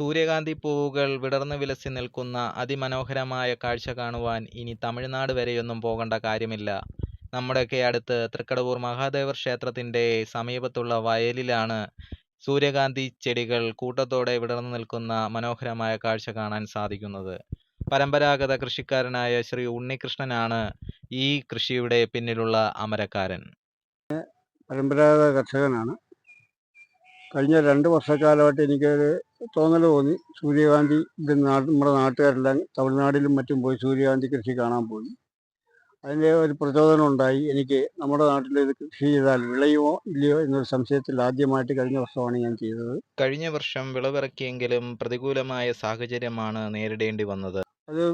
സൂര്യകാന്തി പൂവുകൾ വിടർന്നു വിലസി നിൽക്കുന്ന അതിമനോഹരമായ കാഴ്ച കാണുവാൻ ഇനി തമിഴ്നാട് വരെയൊന്നും പോകേണ്ട കാര്യമില്ല. നമ്മുടെയൊക്കെ അടുത്ത് തൃക്കടവൂർ മഹാദേവർ ക്ഷേത്രത്തിന്റെ സമീപത്തുള്ള വയലിലാണ് സൂര്യകാന്തി ചെടികൾ കൂട്ടത്തോടെ വിടർന്നു നിൽക്കുന്ന മനോഹരമായ കാഴ്ച കാണാൻ സാധിക്കുന്നത്. പരമ്പരാഗത കൃഷിക്കാരനായ ശ്രീ ഉണ്ണികൃഷ്ണനാണ് ഈ കൃഷിയുടെ പിന്നിലുള്ള അമരക്കാരൻ. പരമ്പരാഗത കർഷകനാണ്. കഴിഞ്ഞ 2 വർഷക്കാലമായിട്ട് എനിക്കൊരു തോന്നൽ തോന്നി. സൂര്യകാന്തി നമ്മുടെ നാട്ടുകാരെല്ലാം തമിഴ്നാട്ടിലും മറ്റും പോയി സൂര്യകാന്തി കൃഷി കാണാൻ പോയി. അതിൻ്റെ ഒരു പ്രചോദനം ഉണ്ടായി. എനിക്ക് നമ്മുടെ നാട്ടിൽ ഇത് കൃഷി ചെയ്താൽ വിളയുമോ ഇല്ലയോ എന്നൊരു സംശയത്തിൽ ആദ്യമായിട്ട് കഴിഞ്ഞ വർഷമാണ് ഞാൻ ചെയ്തത്. കഴിഞ്ഞ വർഷം വിളവിറക്കിയെങ്കിലും പ്രതികൂലമായ സാഹചര്യമാണ് നേരിടേണ്ടി വന്നത്. അത്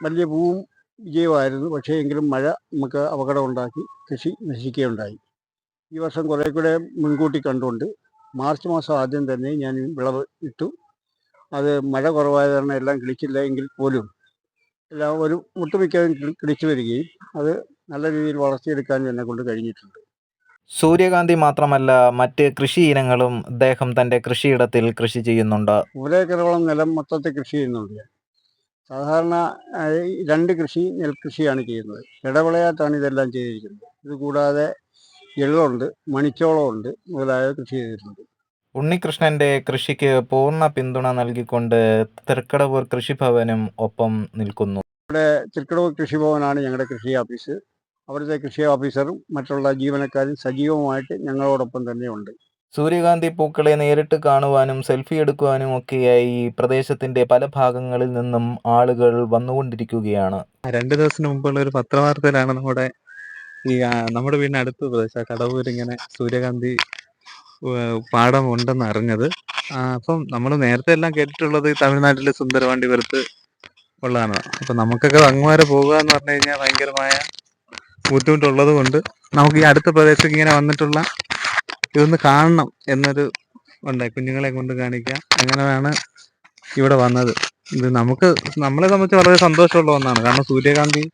വലിയ പൂവും വിജയമായിരുന്നു. പക്ഷേ എങ്കിലും മഴ നമുക്ക് അപകടം ഉണ്ടാക്കി കൃഷി നശിക്കുകയുണ്ടായി. ഈ വർഷം കുറേ കൂടെ മുൻകൂട്ടി കണ്ടുകൊണ്ട് മാർച്ച് മാസം ആദ്യം തന്നെ ഞാൻ വിളവ് ഇട്ടു. അത് മഴ കുറവായ കാരണം എല്ലാം കിളിച്ചില്ല എങ്കിൽ പോലും എല്ലാം ഒരു ഒട്ടുമിക്കതും കിളിച്ചു വരികയും അത് നല്ല രീതിയിൽ വളർത്തിയെടുക്കാൻ എന്നെ കൊണ്ട് കഴിഞ്ഞിട്ടുണ്ട്. സൂര്യകാന്തി മാത്രമല്ല, മറ്റ് കൃഷി ഇനങ്ങളും അദ്ദേഹം തന്റെ കൃഷിയിടത്തിൽ കൃഷി ചെയ്യുന്നുണ്ട്. 1 ഏക്കറോളം നിലം മൊത്തത്തിൽ കൃഷി ചെയ്യുന്നുണ്ട് ഞാൻ. സാധാരണ 2 കൃഷി നെൽകൃഷിയാണ് ചെയ്യുന്നത്. ഇടവിളയായിട്ടാണ് ഇതെല്ലാം ചെയ്തിരിക്കുന്നത്. ഇത് കൂടാതെ എള്ളുണ്ട്, മണിച്ചോളമുണ്ട്, മുതലായ കൃഷി ചെയ്തിട്ടുണ്ട്. ഉണ്ണികൃഷ്ണന്റെ കൃഷിക്ക് പൂർണ്ണ പിന്തുണ നൽകിക്കൊണ്ട് തൃക്കടവൂർ കൃഷിഭവനും ഒപ്പം നിൽക്കുന്നു. തൃക്കടവൂർ കൃഷിഭവനാണ് ഞങ്ങളുടെ കൃഷി ഓഫീസ്. അവിടുത്തെ കൃഷി ഓഫീസറും മറ്റുള്ള ജീവനക്കാരും സജീവമായിട്ട് ഞങ്ങളോടൊപ്പം തന്നെയുണ്ട്. സൂര്യകാന്തി പൂക്കളെ നേരിട്ട് കാണുവാനും സെൽഫി എടുക്കുവാനും ഒക്കെയായി പ്രദേശത്തിന്റെ പല ഭാഗങ്ങളിൽ നിന്നും ആളുകൾ വന്നുകൊണ്ടിരിക്കുകയാണ്. 2 ദിവസത്തിന് മുമ്പുള്ള ഒരു പത്രവാർത്തയിലാണ് നമ്മുടെ വീടിന് അടുത്ത പ്രദേശം കടവൂർ ഇങ്ങനെ സൂര്യകാന്തി പാടം ഉണ്ടെന്ന് അറിഞ്ഞത്. അപ്പം നമ്മൾ നേരത്തെ എല്ലാം കേട്ടിട്ടുള്ളത് തമിഴ്നാട്ടിലെ സുന്ദരവാണ്ടിപുരത്ത് ഉള്ളതാണ്. അപ്പം നമുക്കൊക്കെ അങ്ങ് വരെ പോകുക എന്ന് പറഞ്ഞു കഴിഞ്ഞാൽ ഭയങ്കരമായ ബുദ്ധിമുട്ടുള്ളത് കൊണ്ട് നമുക്ക് ഈ അടുത്ത പ്രദേശത്ത് ഇങ്ങനെ വന്നിട്ടുള്ള ഇതൊന്ന് കാണണം എന്നൊരു ഉണ്ടായി. കുഞ്ഞുങ്ങളെ കൊണ്ട് കാണിക്കാം, അങ്ങനെയാണ് ഇവിടെ വന്നത്. ഇത് നമ്മളെ സംബന്ധിച്ച് വളരെ സന്തോഷമുള്ള ഒന്നാണ്. കാരണം സൂര്യകാന്തി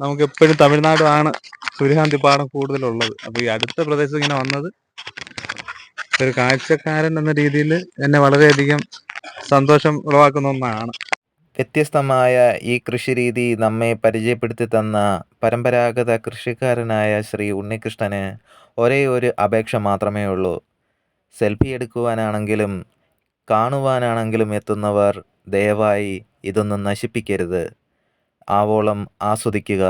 നമുക്ക് എപ്പോഴും തമിഴ്നാടാണ് സൂര്യകാന്തി പാടം കൂടുതലുള്ളത്. അപ്പോൾ ഈ അടുത്ത പ്രദേശത്ത് ഇങ്ങനെ വന്നത് ഒരു കാഴ്ചക്കാരൻ എന്ന രീതിയിൽ എന്നെ വളരെയധികം സന്തോഷം ഉളവാക്കുന്ന ഒന്നാണ്. വ്യത്യസ്തമായ ഈ കൃഷിരീതി നമ്മെ പരിചയപ്പെടുത്തി തന്ന പരമ്പരാഗത കൃഷിക്കാരനായ ശ്രീ ഉണ്ണികൃഷ്ണന് ഒരേ ഒരു അപേക്ഷ മാത്രമേ ഉള്ളൂ. സെൽഫി എടുക്കുവാനാണെങ്കിലും കാണുവാനാണെങ്കിലും എത്തുന്നവർ ദയവായി ഇതൊന്നും നശിപ്പിക്കരുത്. ആവോളം ആസ്വദിക്കുക.